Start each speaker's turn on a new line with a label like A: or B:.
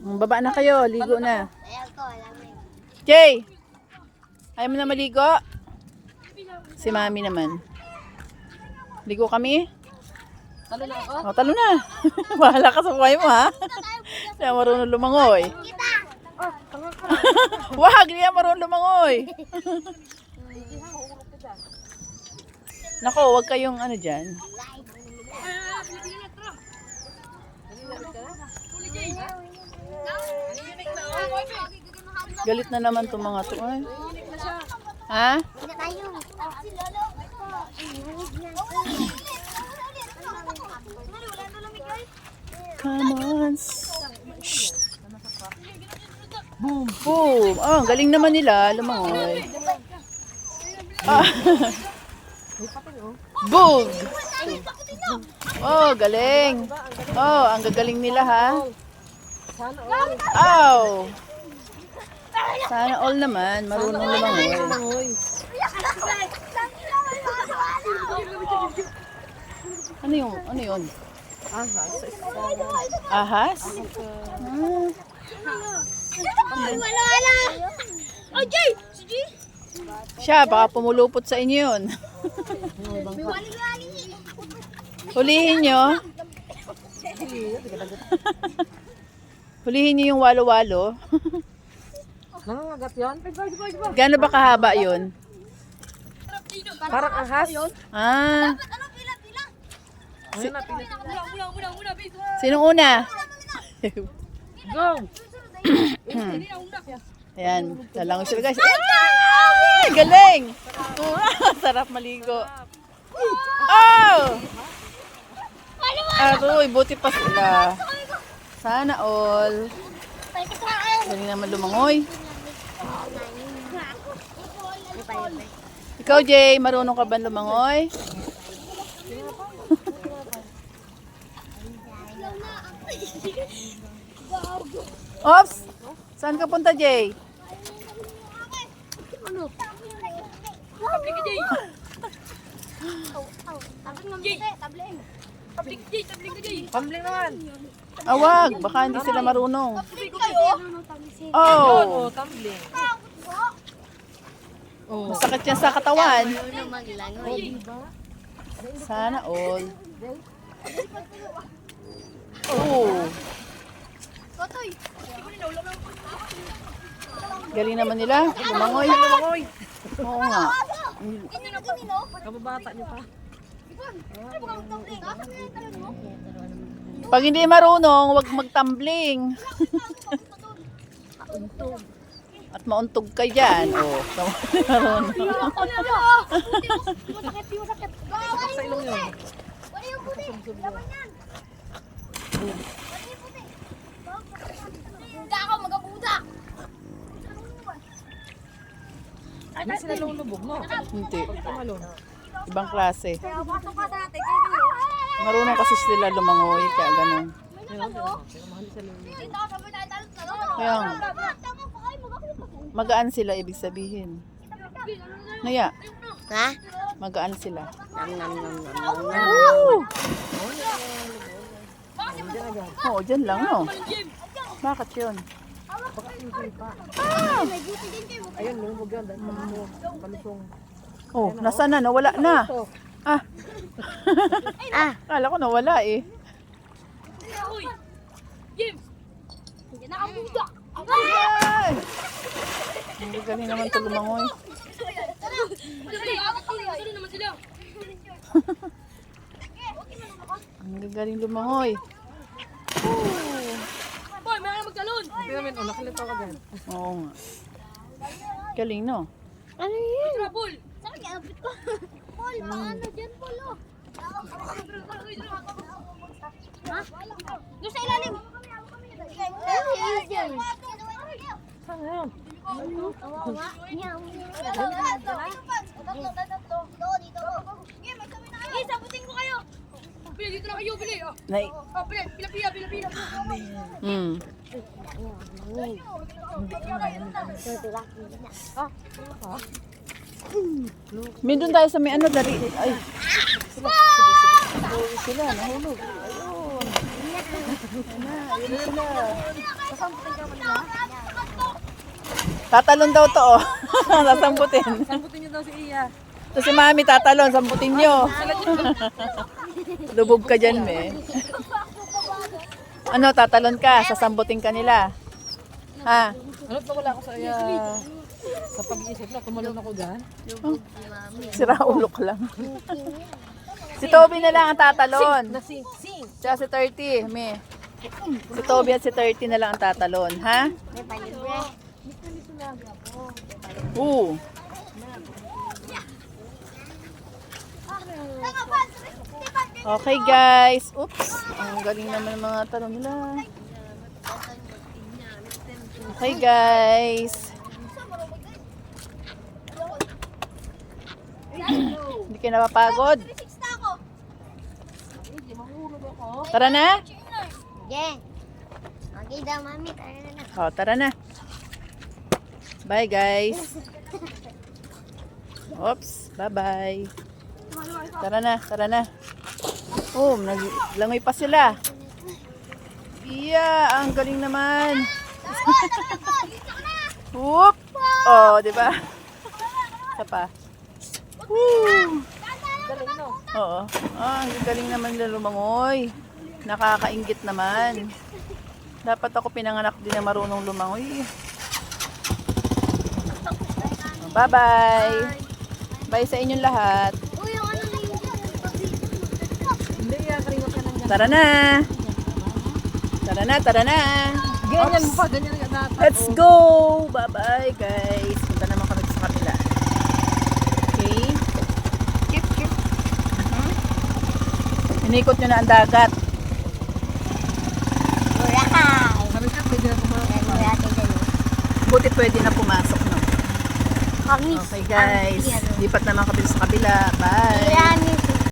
A: Baba na kayo, ligo na.
B: Ayaw ko, alamig.
A: Jay! Ayaw mo na maligo? Si Mami naman. Ligo kami?
C: Talo na ako.
A: O, talo na. Bahala ka sa buhay mo, ha? Hindi ako marunong lumangoy. Wag, hindi ako marunong lumangoy. Nako, wag kayong ano dyan. Galit na naman itong mga to. Ay. Ha? Come on. Shh. Boom, boom. Oh, galing naman nila. Lumangoy. Ah. Boom. Oh, galing. Oh, ang gagaling nila, ha? Oh. Sana all naman. Marunong lumangoy. Ano yun?
C: Ahas.
A: Ahas?
B: Wala. Oh, Jay!
A: Siya, baka pumulupot sa inyo yun. Hulihin nyo. Hulihin nyo yung walo-walo.
C: Nangangagat yun?
A: Gano'n ba kahaba yun?
C: Parang ahas.
A: Ah,
C: Ayun na, pilit.
A: sinong una?
C: Go!
A: Ayan, lalangoy sila guys. Ay, galing! Sarap maligo. Oh! Aroy, buti pa sila. Sana all. Galing naman lumangoy. Ikaw, Jay, marunong ka ba lumangoy? Ops! Saan ka punta, Jay?
C: Pambling naman.
A: Awag, baka hindi sila marunong.
C: Oh,
A: Oh,
C: tumbling. Oh.
A: masakit yan sa katawan.
B: Maglangoy.
A: Sana all. Oh. Galing naman nila. Lumangoy.
C: Lumangoy.
A: Oo nga.
C: Kababata niyo pa.
A: Pag hindi marunong, wag magtumbling. At mauntog kayo dyan. Oh, marunong.
C: Sa ilong yun. Hindi sila lulubog, no?
A: Hindi.
C: Tumalon.
A: Ibang klase. Marunong kasi sila lumangoy. Kaya ganun. Kaya nga. Magaan sila, ibig sabihin. Naya,
B: Ha?
A: magaan sila.
B: Nam.
A: Oo, dyan lang, no? Bakit yun?
C: Ayun, lumubog yan. Dahil palusong.
A: Oh, nasaan na? Nawala na. Ah,
B: Ah.
A: kala ko nawala eh. Ay! Hindi galing naman ito lumangoy. Ang galing lumangoy.
C: Hindi namin, nakalito ka dyan.
A: Oo nga. Galing, no?
B: Ano yun? Saan kaya abit ko? Paul, ano dyan, Paul? Ha? Doon sa ilalim.
C: Saan na yun?
B: Sabutin ko kayo.
D: Bili, dito na kayo, bili. Oh,
A: Nay.
D: bili, pila.
A: Mm. May doon tayo sa may ano, dari. Ay. Nahulog sila, nahulog. Ayun. Ayun na sila.
C: Sasamputin ka man nila.
A: Tatalon daw to, oh. Sasamputin.
C: Samputin niyo daw si Iya.
A: Ito si Mami tatalon, samputin nyo. Lubog ka dyan, me. Ano, tatalon ka, sasamputin ka nila. Ha?
C: Ano pa wala ako sa Iya? Sa pag-iisip na, tumalon ako dyan.
A: Sira ulo ka lang. Si Toby na lang ang tatalon.
C: Sing!
A: Tsaka si 30, me. Si Toby at si 30 na lang ang tatalon, ha? Oo. Okay guys. Oops. Ang galing naman ng mga talon nila. Okay guys. Hindi kayo napapagod? Tara na?
B: Yeah. Okay daw, mami. Tara na.
A: O, tara na. Bye guys. Oops. Bye-bye. Tara na, tara na. Oh, naglangoy pa sila. Iya, ang galing naman. Whoop! Oh, di ba? Isa pa. Woo!
C: Galing no?
A: Oo. Ah, ang galing naman nila lumangoy. Nakakaingit naman. Dapat ako pinanganak din na marunong lumangoy. Bye-bye. Bye sa inyong lahat.
B: Uy, yung ano na yung
C: Hindi, Iya. Karingot ka nang
A: Tara na. Tara na, tara na.
C: ganyan
A: Oops.
C: pa, ganyan ka dapat.
A: Let's go! Bye-bye, guys. Punta naman kami sa kapila. Okay? Kip, kip. Inikot nyo na ang dagat.
B: Burakay.
C: Sabi ka, pwede na pumasok.
B: Burakay din.
A: Buti pwede na pumasok, no?
B: Kamis.
A: Okay, guys. Lipat naman kami sa kabila. Bye!
B: Ilan